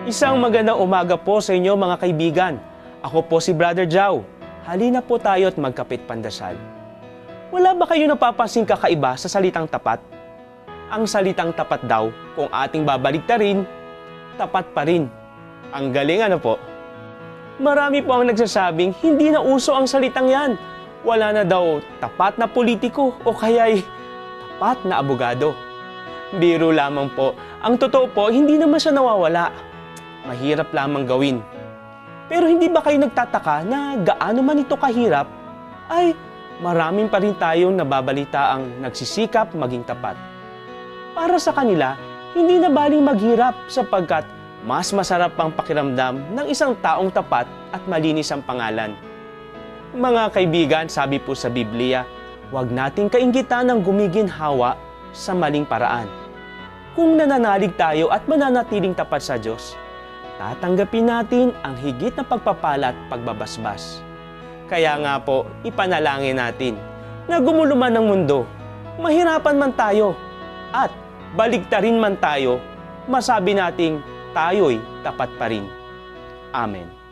Isang magandang umaga po sa inyo mga kaibigan. Ako po si Brother Jao. Halina po tayo at magkapit pandasal. Wala ba kayo napapansing kakaiba sa salitang tapat? Ang salitang tapat daw, kung ating babaliktarin, tapat pa rin. Ang galing ano po? Marami po ang nagsasabing hindi na uso ang salitang yan. Wala na daw tapat na politiko o kaya'y tapat na abogado. Biro lamang po. Ang totoo po, hindi naman siya nawawala. Mahirap lamang gawin. Pero hindi ba kayo nagtataka na gaano man ito kahirap, ay maraming pa rin tayong nababalita ang nagsisikap maging tapat. Para sa kanila, hindi na baling maghirap sapagkat mas masarap ang pakiramdam ng isang taong tapat at malinis ang pangalan. Mga kaibigan, sabi po sa Biblia, huwag nating kainggitan ng gumiginhawa sa maling paraan. Kung nananalig tayo at mananatiling tapat sa Diyos, tatanggapin natin ang higit na pagpapala at pagbabasbas. Kaya nga po, ipanalangin natin na gumulo man ang mundo, mahirapan man tayo, at baligtarin man tayo, masabi nating tayo'y tapat pa rin. Amen.